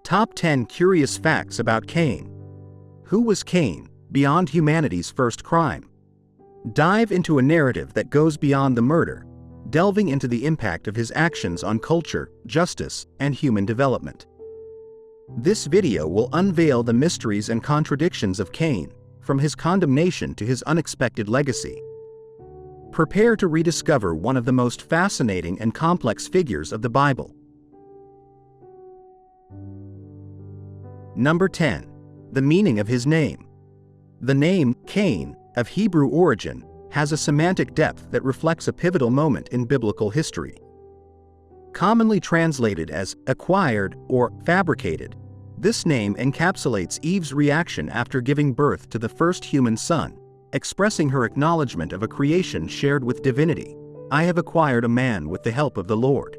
Top 10 Curious Facts About Cain. Who was Cain, beyond humanity's first crime? Dive into a narrative that goes beyond the murder, delving into the impact of his actions on culture, justice, and human development. This video will unveil the mysteries and contradictions of Cain, from his condemnation to his unexpected legacy. Prepare to rediscover one of the most fascinating and complex figures of the Bible. Number 10. The meaning of his name. The name, Cain, of Hebrew origin, has a semantic depth that reflects a pivotal moment in biblical history. Commonly translated as acquired or fabricated, this name encapsulates Eve's reaction after giving birth to the first human son, expressing her acknowledgement of a creation shared with divinity. I have acquired a man with the help of the Lord.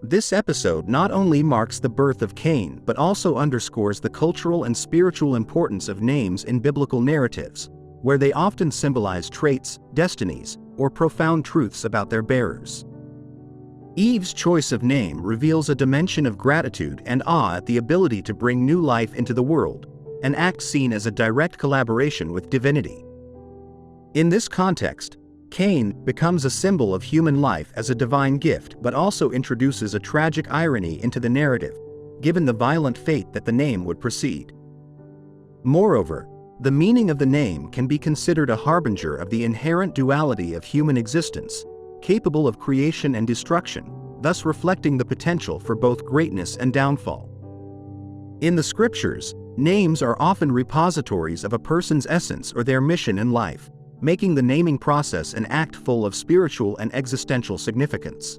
This episode not only marks the birth of Cain but also underscores the cultural and spiritual importance of names in biblical narratives, where they often symbolize traits, destinies, or profound truths about their bearers. Eve's choice of name reveals a dimension of gratitude and awe at the ability to bring new life into the world, an act seen as a direct collaboration with divinity. In this context, Cain becomes a symbol of human life as a divine gift but also introduces a tragic irony into the narrative, given the violent fate that the name would precede. Moreover, the meaning of the name can be considered a harbinger of the inherent duality of human existence, capable of creation and destruction, thus reflecting the potential for both greatness and downfall. In the scriptures, names are often repositories of a person's essence or their mission in life, making the naming process an act full of spiritual and existential significance.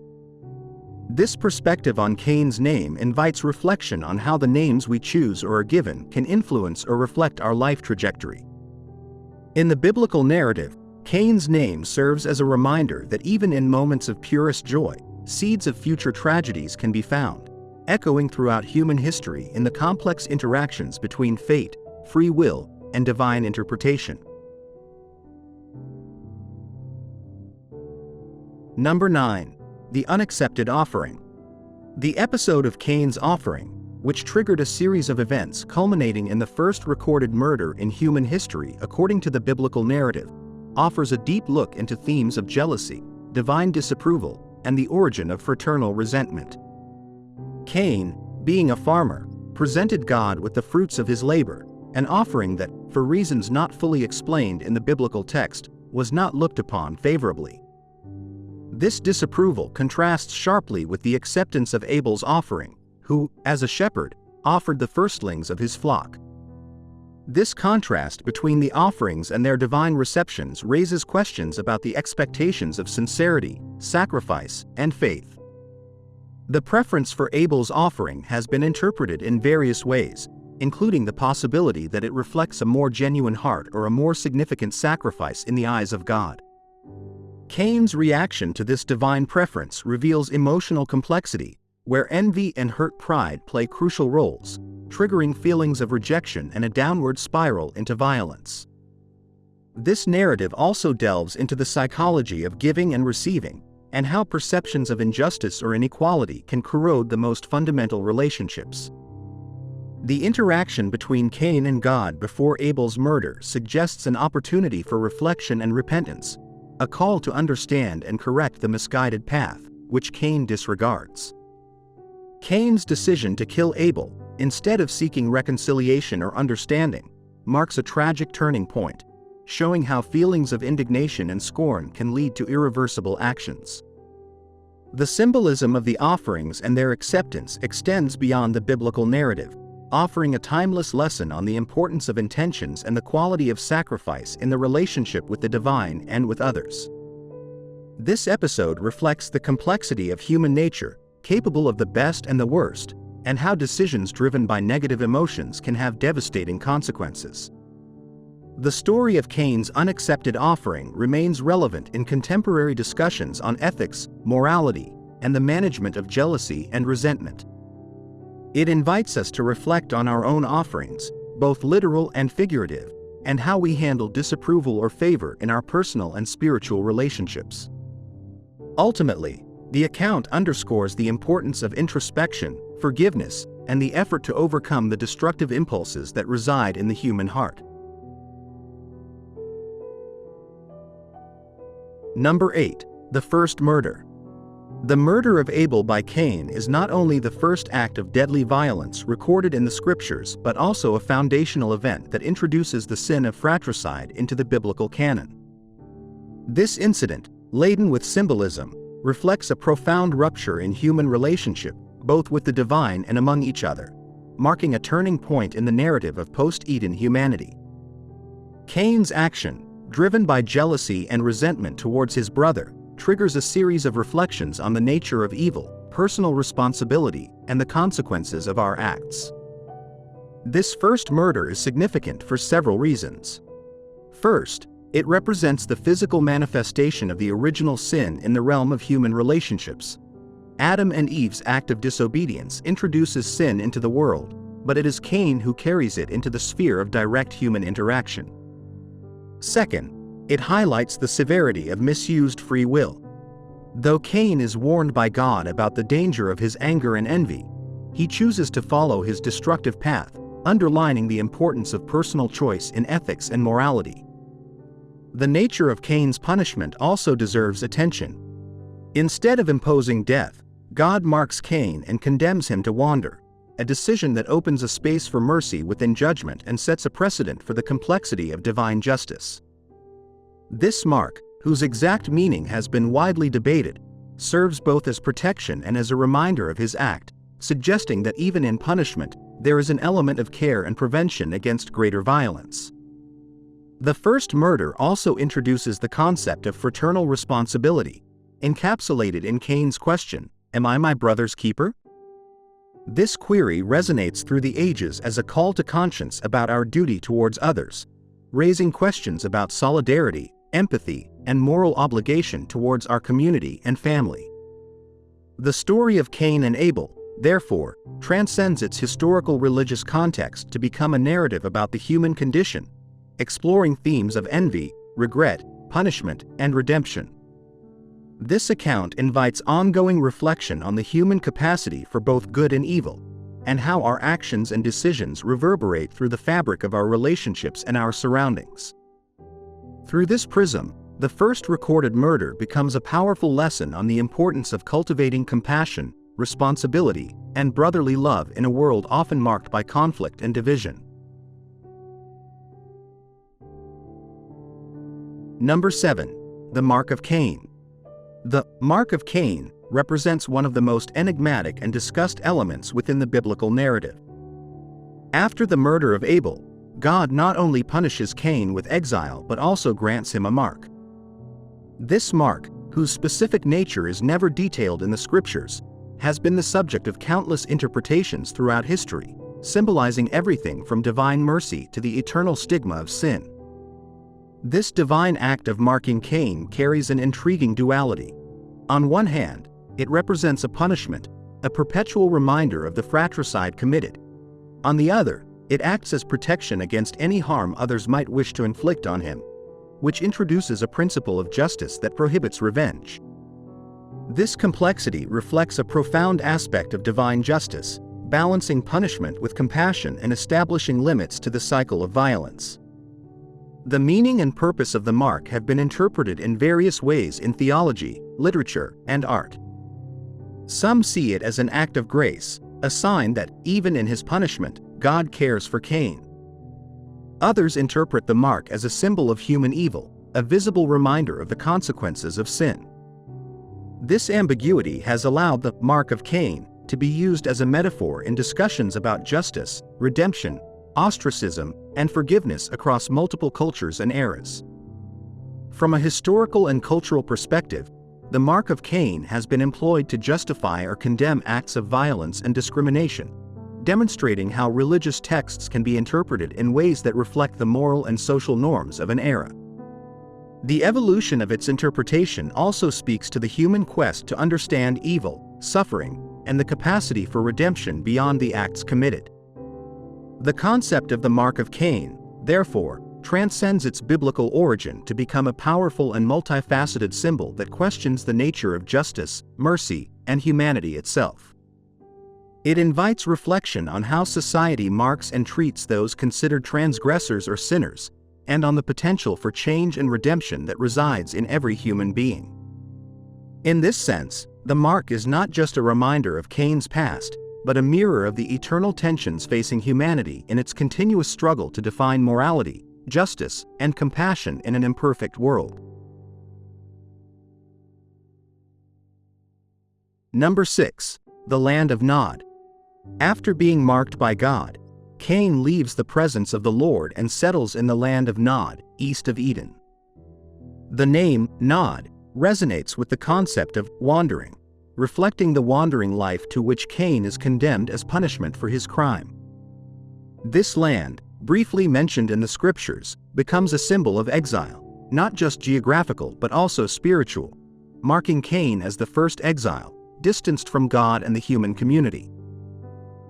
This perspective on Cain's name invites reflection on how the names we choose or are given can influence or reflect our life trajectory. In the biblical narrative, Cain's name serves as a reminder that even in moments of purest joy, seeds of future tragedies can be found, echoing throughout human history in the complex interactions between fate, free will, and divine interpretation. Number 9. The Unaccepted Offering. The episode of Cain's offering, which triggered a series of events culminating in the first recorded murder in human history according to the biblical narrative, offers a deep look into themes of jealousy, divine disapproval, and the origin of fraternal resentment. Cain, being a farmer, presented God with the fruits of his labor, an offering that, for reasons not fully explained in the biblical text, was not looked upon favorably. This disapproval contrasts sharply with the acceptance of Abel's offering, who, as a shepherd, offered the firstlings of his flock. This contrast between the offerings and their divine receptions raises questions about the expectations of sincerity, sacrifice, and faith. The preference for Abel's offering has been interpreted in various ways, including the possibility that it reflects a more genuine heart or a more significant sacrifice in the eyes of God. Cain's reaction to this divine preference reveals emotional complexity, where envy and hurt pride play crucial roles, triggering feelings of rejection and a downward spiral into violence. This narrative also delves into the psychology of giving and receiving, and how perceptions of injustice or inequality can corrode the most fundamental relationships. The interaction between Cain and God before Abel's murder suggests an opportunity for reflection and repentance, a call to understand and correct the misguided path, which Cain disregards. Cain's decision to kill Abel, instead of seeking reconciliation or understanding, marks a tragic turning point, showing how feelings of indignation and scorn can lead to irreversible actions. The symbolism of the offerings and their acceptance extends beyond the biblical narrative, offering a timeless lesson on the importance of intentions and the quality of sacrifice in the relationship with the divine and with others. This episode reflects the complexity of human nature, capable of the best and the worst, and how decisions driven by negative emotions can have devastating consequences. The story of Cain's unaccepted offering remains relevant in contemporary discussions on ethics, morality, and the management of jealousy and resentment. It invites us to reflect on our own offerings, both literal and figurative, and how we handle disapproval or favor in our personal and spiritual relationships. Ultimately, the account underscores the importance of introspection, forgiveness, and the effort to overcome the destructive impulses that reside in the human heart. Number 8. The first murder. The murder of Abel by Cain is not only the first act of deadly violence recorded in the scriptures but also a foundational event that introduces the sin of fratricide into the biblical canon. This incident, laden with symbolism, reflects a profound rupture in human relationship, both with the divine and among each other, marking a turning point in the narrative of post-Eden humanity. Cain's action, driven by jealousy and resentment towards his brother, triggers a series of reflections on the nature of evil, personal responsibility, and the consequences of our acts. This first murder is significant for several reasons. First, it represents the physical manifestation of the original sin in the realm of human relationships. Adam and Eve's act of disobedience introduces sin into the world, but it is Cain who carries it into the sphere of direct human interaction. Second, it highlights the severity of misused free will. Though Cain is warned by God about the danger of his anger and envy, he chooses to follow his destructive path, underlining the importance of personal choice in ethics and morality. The nature of Cain's punishment also deserves attention. Instead of imposing death, God marks Cain and condemns him to wander, a decision that opens a space for mercy within judgment and sets a precedent for the complexity of divine justice. This mark, whose exact meaning has been widely debated, serves both as protection and as a reminder of his act, suggesting that even in punishment, there is an element of care and prevention against greater violence. The first murder also introduces the concept of fraternal responsibility, encapsulated in Cain's question, "Am I my brother's keeper?" This query resonates through the ages as a call to conscience about our duty towards others, raising questions about solidarity, empathy, and moral obligation towards our community and family. The story of Cain and Abel, therefore, transcends its historical religious context to become a narrative about the human condition, exploring themes of envy, regret, punishment, and redemption. This account invites ongoing reflection on the human capacity for both good and evil, and how our actions and decisions reverberate through the fabric of our relationships and our surroundings. Through this prism, the first recorded murder becomes a powerful lesson on the importance of cultivating compassion, responsibility, and brotherly love in a world often marked by conflict and division. Number 7. The Mark of Cain. The Mark of Cain represents one of the most enigmatic and discussed elements within the biblical narrative. After the murder of Abel, God not only punishes Cain with exile but also grants him a mark. This mark, whose specific nature is never detailed in the scriptures, has been the subject of countless interpretations throughout history, symbolizing everything from divine mercy to the eternal stigma of sin. This divine act of marking Cain carries an intriguing duality. On one hand, it represents a punishment, a perpetual reminder of the fratricide committed. On the other, it acts as protection against any harm others might wish to inflict on him, which introduces a principle of justice that prohibits revenge. This complexity reflects a profound aspect of divine justice, balancing punishment with compassion and establishing limits to the cycle of violence. The meaning and purpose of the mark have been interpreted in various ways in theology, literature, and art. Some see it as an act of grace, a sign that, even in his punishment, God cares for Cain. Others interpret the mark as a symbol of human evil, a visible reminder of the consequences of sin. This ambiguity has allowed the Mark of Cain to be used as a metaphor in discussions about justice, redemption, ostracism, and forgiveness across multiple cultures and eras. From a historical and cultural perspective, the Mark of Cain has been employed to justify or condemn acts of violence and discrimination, demonstrating how religious texts can be interpreted in ways that reflect the moral and social norms of an era. The evolution of its interpretation also speaks to the human quest to understand evil, suffering, and the capacity for redemption beyond the acts committed. The concept of the Mark of Cain, therefore, transcends its biblical origin to become a powerful and multifaceted symbol that questions the nature of justice, mercy, and humanity itself. It invites reflection on how society marks and treats those considered transgressors or sinners, and on the potential for change and redemption that resides in every human being. In this sense, the Mark is not just a reminder of Cain's past, but a mirror of the eternal tensions facing humanity in its continuous struggle to define morality, justice, and compassion in an imperfect world. Number 6. The Land of Nod. After being marked by God, Cain leaves the presence of the Lord and settles in the land of Nod, east of Eden. The name, Nod, resonates with the concept of wandering, reflecting the wandering life to which Cain is condemned as punishment for his crime. This land, briefly mentioned in the scriptures, becomes a symbol of exile, not just geographical but also spiritual, marking Cain as the first exile, distanced from God and the human community.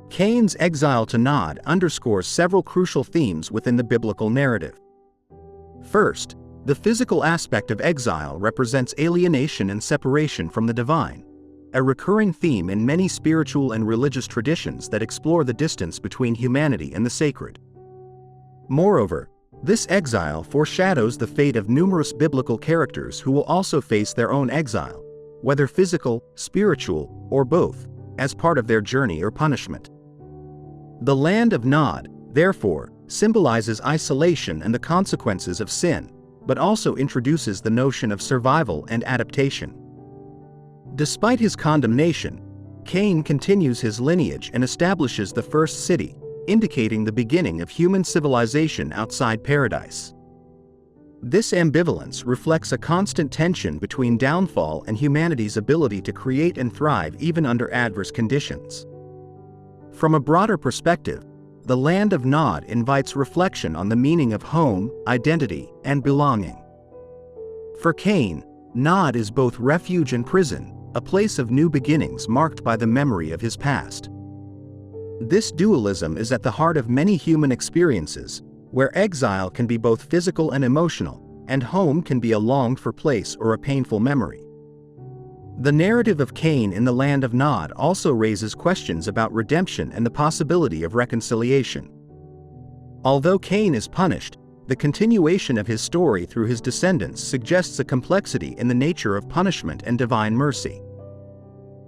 Cain's exile to Nod underscores several crucial themes within the biblical narrative. First, the physical aspect of exile represents alienation and separation from the divine, a recurring theme in many spiritual and religious traditions that explore the distance between humanity and the sacred. Moreover, this exile foreshadows the fate of numerous biblical characters who will also face their own exile, whether physical, spiritual, or both, as part of their journey or punishment. The land of Nod, therefore, symbolizes isolation and the consequences of sin, but also introduces the notion of survival and adaptation. Despite his condemnation, Cain continues his lineage and establishes the first city, indicating the beginning of human civilization outside paradise. This ambivalence reflects a constant tension between downfall and humanity's ability to create and thrive even under adverse conditions. From a broader perspective, the land of Nod invites reflection on the meaning of home, identity, and belonging. For Cain, Nod is both refuge and prison, a place of new beginnings marked by the memory of his past. This dualism is at the heart of many human experiences, where exile can be both physical and emotional, and home can be a longed-for place or a painful memory. The narrative of Cain in the land of Nod also raises questions about redemption and the possibility of reconciliation. Although Cain is punished, the continuation of his story through his descendants suggests a complexity in the nature of punishment and divine mercy.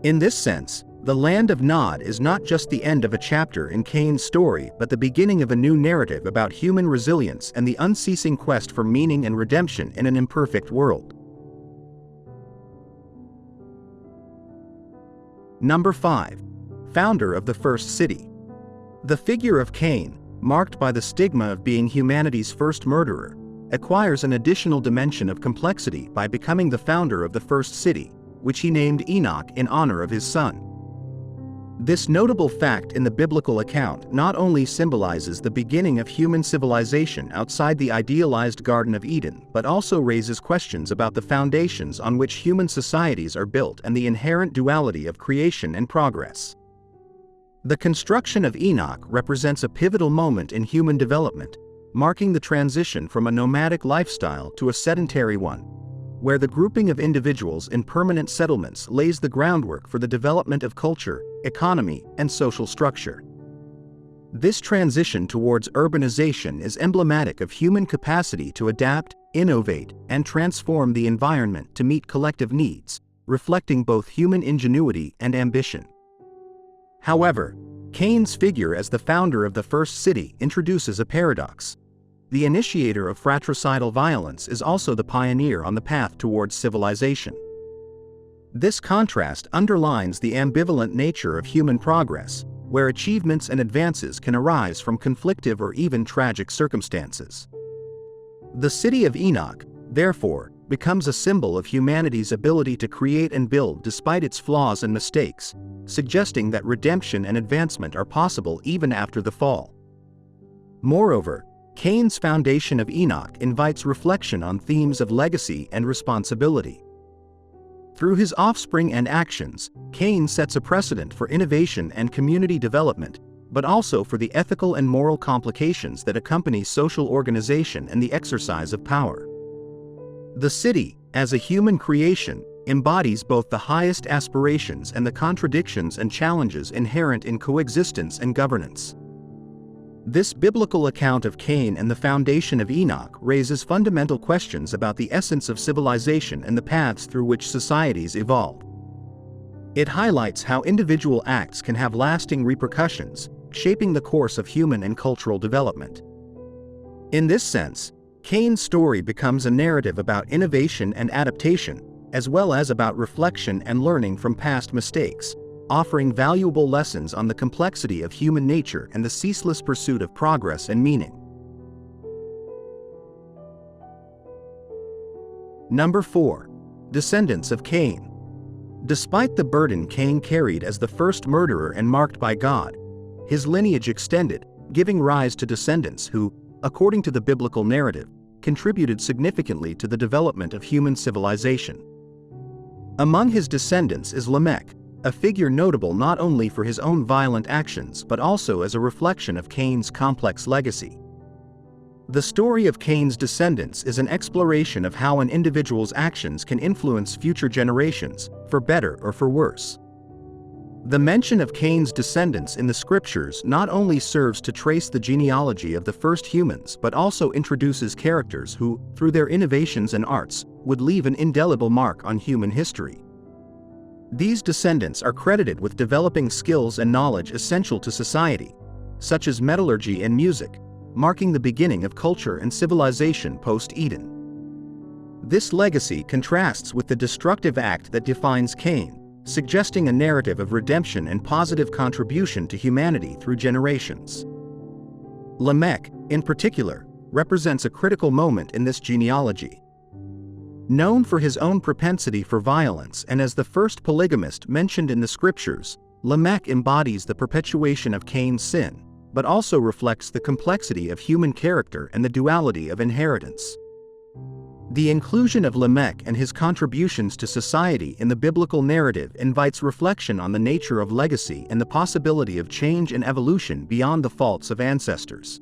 In this sense, the land of Nod is not just the end of a chapter in Cain's story but the beginning of a new narrative about human resilience and the unceasing quest for meaning and redemption in an imperfect world. Number 5. Founder of the first city. The figure of Cain, marked by the stigma of being humanity's first murderer, acquires an additional dimension of complexity by becoming the founder of the first city, which he named Enoch in honor of his son. This notable fact in the biblical account not only symbolizes the beginning of human civilization outside the idealized Garden of Eden but also raises questions about the foundations on which human societies are built and the inherent duality of creation and progress. The construction of Enoch represents a pivotal moment in human development, marking the transition from a nomadic lifestyle to a sedentary one, where the grouping of individuals in permanent settlements lays the groundwork for the development of culture, economy, and social structure. This transition towards urbanization is emblematic of human capacity to adapt, innovate, and transform the environment to meet collective needs, reflecting both human ingenuity and ambition. However, Cain's figure as the founder of the first city introduces a paradox. The initiator of fratricidal violence is also the pioneer on the path towards civilization. This contrast underlines the ambivalent nature of human progress, where achievements and advances can arise from conflictive or even tragic circumstances. The city of Enoch, therefore, becomes a symbol of humanity's ability to create and build despite its flaws and mistakes, suggesting that redemption and advancement are possible even after the fall. Moreover, Cain's foundation of Enoch invites reflection on themes of legacy and responsibility. Through his offspring and actions, Cain sets a precedent for innovation and community development, but also for the ethical and moral complications that accompany social organization and the exercise of power. The city, as a human creation, embodies both the highest aspirations and the contradictions and challenges inherent in coexistence and governance. This biblical account of Cain and the foundation of Enoch raises fundamental questions about the essence of civilization and the paths through which societies evolve. It highlights how individual acts can have lasting repercussions, shaping the course of human and cultural development. In this sense, Cain's story becomes a narrative about innovation and adaptation, as well as about reflection and learning from past mistakes, offering valuable lessons on the complexity of human nature and the ceaseless pursuit of progress and meaning. Number 4. Descendants of Cain. Despite the burden Cain carried as the first murderer and marked by God, his lineage extended, giving rise to descendants who, according to the biblical narrative, contributed significantly to the development of human civilization. Among his descendants is Lamech, a figure notable not only for his own violent actions but also as a reflection of Cain's complex legacy. The story of Cain's descendants is an exploration of how an individual's actions can influence future generations, for better or for worse. The mention of Cain's descendants in the scriptures not only serves to trace the genealogy of the first humans but also introduces characters who, through their innovations and arts, would leave an indelible mark on human history. These descendants are credited with developing skills and knowledge essential to society, such as metallurgy and music, marking the beginning of culture and civilization post-Eden. This legacy contrasts with the destructive act that defines Cain, suggesting a narrative of redemption and positive contribution to humanity through generations. Lamech, in particular, represents a critical moment in this genealogy. Known for his own propensity for violence and as the first polygamist mentioned in the scriptures, Lamech embodies the perpetuation of Cain's sin, but also reflects the complexity of human character and the duality of inheritance. The inclusion of Lamech and his contributions to society in the biblical narrative invites reflection on the nature of legacy and the possibility of change and evolution beyond the faults of ancestors.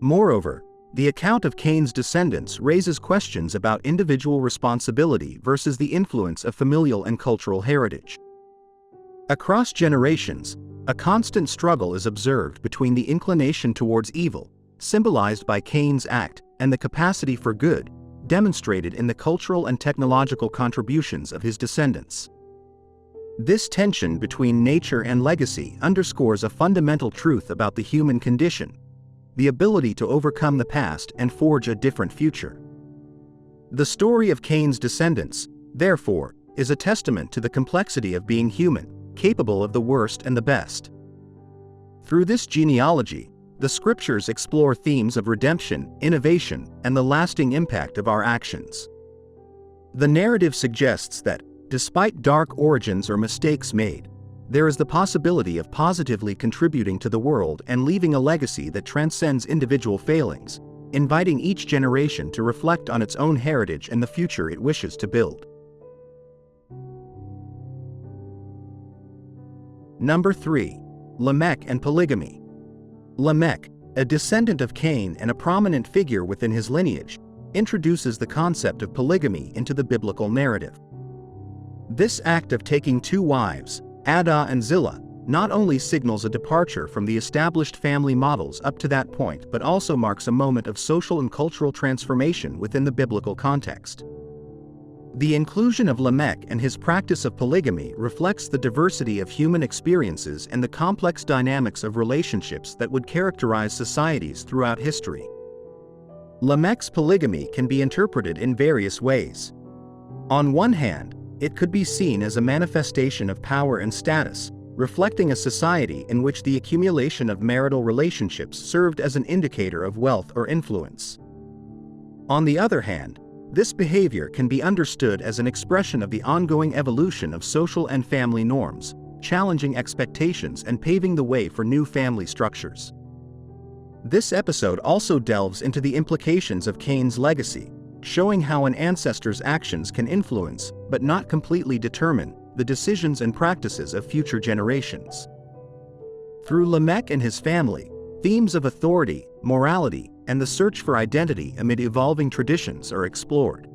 Moreover, the account of Cain's descendants raises questions about individual responsibility versus the influence of familial and cultural heritage. Across generations, a constant struggle is observed between the inclination towards evil, symbolized by Cain's act, and the capacity for good, demonstrated in the cultural and technological contributions of his descendants. This tension between nature and legacy underscores a fundamental truth about the human condition: the ability to overcome the past and forge a different future. The story of Cain's descendants, therefore, is a testament to the complexity of being human, capable of the worst and the best. Through this genealogy, the scriptures explore themes of redemption, innovation, and the lasting impact of our actions. The narrative suggests that, despite dark origins or mistakes made, there is the possibility of positively contributing to the world and leaving a legacy that transcends individual failings, inviting each generation to reflect on its own heritage and the future it wishes to build. Number 3. Lamech and Polygamy. Lamech, a descendant of Cain and a prominent figure within his lineage, introduces the concept of polygamy into the biblical narrative. This act of taking two wives, Adah and Zillah, not only signals a departure from the established family models up to that point but also marks a moment of social and cultural transformation within the biblical context. The inclusion of Lamech and his practice of polygamy reflects the diversity of human experiences and the complex dynamics of relationships that would characterize societies throughout history. Lamech's polygamy can be interpreted in various ways. On one hand, it could be seen as a manifestation of power and status, reflecting a society in which the accumulation of marital relationships served as an indicator of wealth or influence. On the other hand, this behavior can be understood as an expression of the ongoing evolution of social and family norms, challenging expectations and paving the way for new family structures. This episode also delves into the implications of Cain's legacy, showing how an ancestor's actions can influence, but not completely determine, the decisions and practices of future generations. Through Lamech and his family, themes of authority, morality, and the search for identity amid evolving traditions are explored.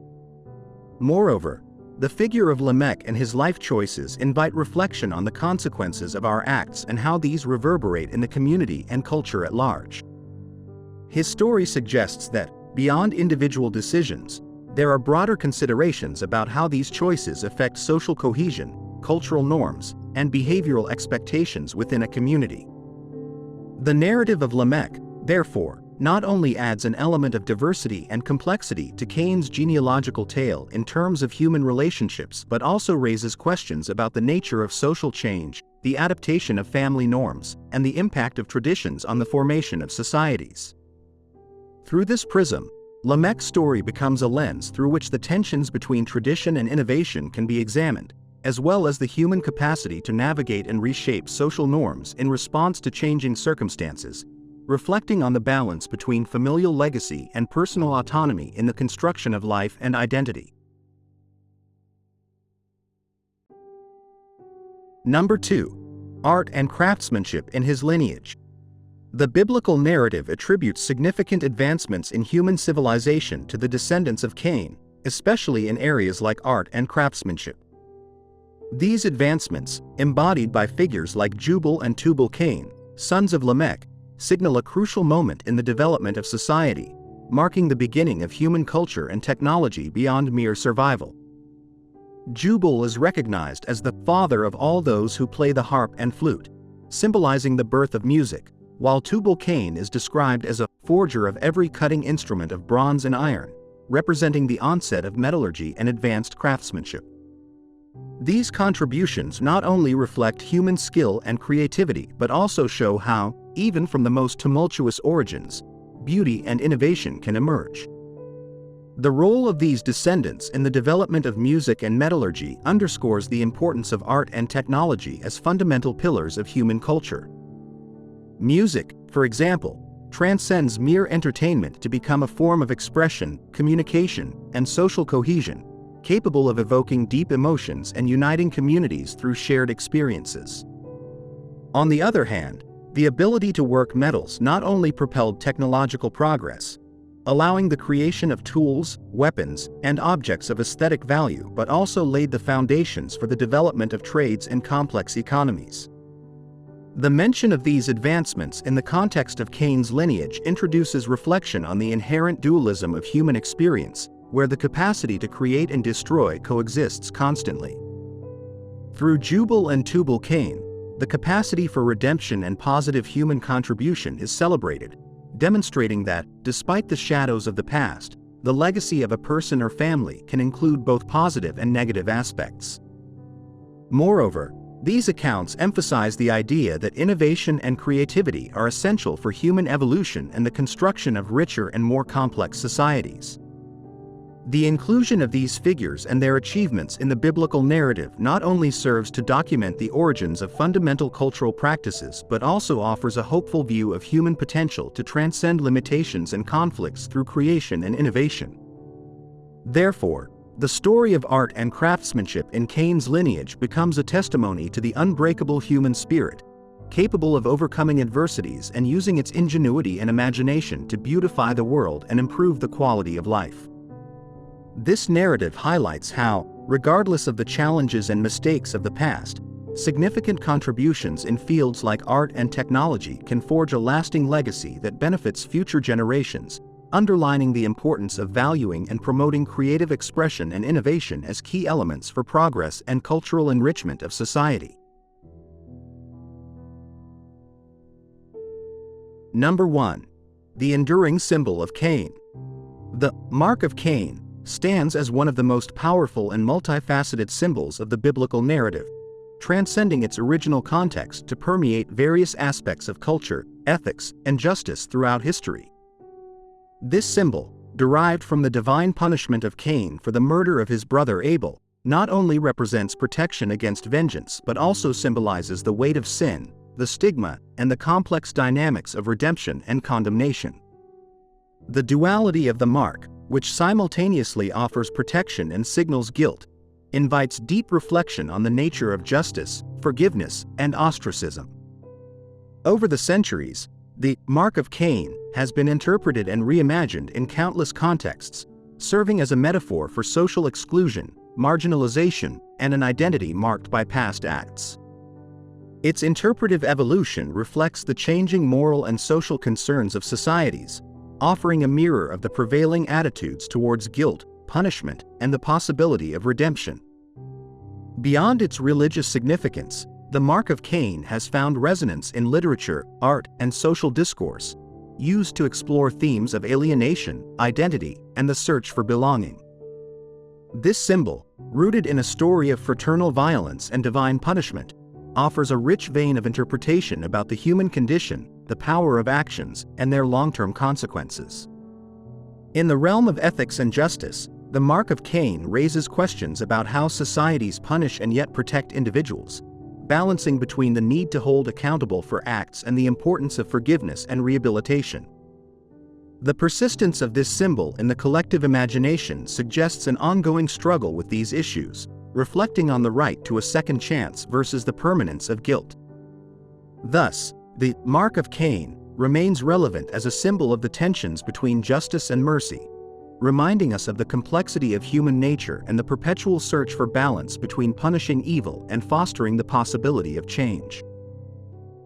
Moreover, The figure of Lamech and his life choices invite reflection on the consequences of our acts and how these reverberate in the community and culture at large. His story suggests that, beyond individual decisions, there are broader considerations about how these choices affect social cohesion, cultural norms, and behavioral expectations within a community. The narrative of Lamech, therefore, not only adds an element of diversity and complexity to Cain's genealogical tale in terms of human relationships but also raises questions about the nature of social change, the adaptation of family norms, and the impact of traditions on the formation of societies. Through this prism, Lamech's story becomes a lens through which the tensions between tradition and innovation can be examined, as well as the human capacity to navigate and reshape social norms in response to changing circumstances, reflecting on the balance between familial legacy and personal autonomy in the construction of life and identity. Number 2. Art and craftsmanship in his lineage. The biblical narrative attributes significant advancements in human civilization to the descendants of Cain, especially in areas like art and craftsmanship. These advancements, embodied by figures like Jubal and Tubal-Cain, sons of Lamech, signal a crucial moment in the development of society, marking the beginning of human culture and technology beyond mere survival. Jubal is recognized as the father of all those who play the harp and flute, symbolizing the birth of music, while Tubal-Cain is described as a forger of every cutting instrument of bronze and iron, representing the onset of metallurgy and advanced craftsmanship. These contributions not only reflect human skill and creativity but also show how, even from the most tumultuous origins, beauty and innovation can emerge. The role of these descendants in the development of music and metallurgy underscores the importance of art and technology as fundamental pillars of human culture. Music, for example, transcends mere entertainment to become a form of expression, communication, and social cohesion, capable of evoking deep emotions and uniting communities through shared experiences. On the other hand, the ability to work metals not only propelled technological progress, allowing the creation of tools, weapons, and objects of aesthetic value, but also laid the foundations for the development of trades and complex economies. The mention of these advancements in the context of Cain's lineage introduces reflection on the inherent dualism of human experience, where the capacity to create and destroy coexists constantly. Through Jubal and Tubal-Cain, the capacity for redemption and positive human contribution is celebrated, demonstrating that, despite the shadows of the past, the legacy of a person or family can include both positive and negative aspects. Moreover, these accounts emphasize the idea that innovation and creativity are essential for human evolution and the construction of richer and more complex societies. The inclusion of these figures and their achievements in the biblical narrative not only serves to document the origins of fundamental cultural practices but also offers a hopeful view of human potential to transcend limitations and conflicts through creation and innovation. Therefore, the story of art and craftsmanship in Cain's lineage becomes a testimony to the unbreakable human spirit, capable of overcoming adversities and using its ingenuity and imagination to beautify the world and improve the quality of life. This narrative highlights how, regardless of the challenges and mistakes of the past, significant contributions in fields like art and technology can forge a lasting legacy that benefits future generations, underlining the importance of valuing and promoting creative expression and innovation as key elements for progress and cultural enrichment of society. Number 1. The enduring symbol of Cain. The Mark of Cain stands as one of the most powerful and multifaceted symbols of the biblical narrative, transcending its original context to permeate various aspects of culture, ethics, and justice throughout history. This symbol, derived from the divine punishment of Cain for the murder of his brother Abel, not only represents protection against vengeance but also symbolizes the weight of sin, the stigma, and the complex dynamics of redemption and condemnation. The duality of the mark, which simultaneously offers protection and signals guilt, invites deep reflection on the nature of justice, forgiveness, and ostracism. Over the centuries, the Mark of Cain has been interpreted and reimagined in countless contexts, serving as a metaphor for social exclusion, marginalization, and an identity marked by past acts. Its interpretive evolution reflects the changing moral and social concerns of societies, offering a mirror of the prevailing attitudes towards guilt, punishment, and the possibility of redemption. Beyond its religious significance, the Mark of Cain has found resonance in literature, art, and social discourse, used to explore themes of alienation, identity, and the search for belonging. This symbol, rooted in a story of fraternal violence and divine punishment, offers a rich vein of interpretation about the human condition, the power of actions, and their long-term consequences. In the realm of ethics and justice, the Mark of Cain raises questions about how societies punish and yet protect individuals, balancing between the need to hold accountable for acts and the importance of forgiveness and rehabilitation. The persistence of this symbol in the collective imagination suggests an ongoing struggle with these issues, reflecting on the right to a second chance versus the permanence of guilt. Thus, the Mark of Cain remains relevant as a symbol of the tensions between justice and mercy, reminding us of the complexity of human nature and the perpetual search for balance between punishing evil and fostering the possibility of change.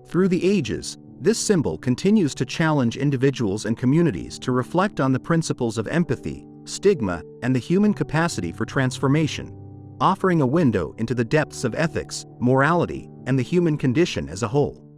Through the ages, this symbol continues to challenge individuals and communities to reflect on the principles of empathy, stigma, and the human capacity for transformation, offering a window into the depths of ethics, morality, and the human condition as a whole.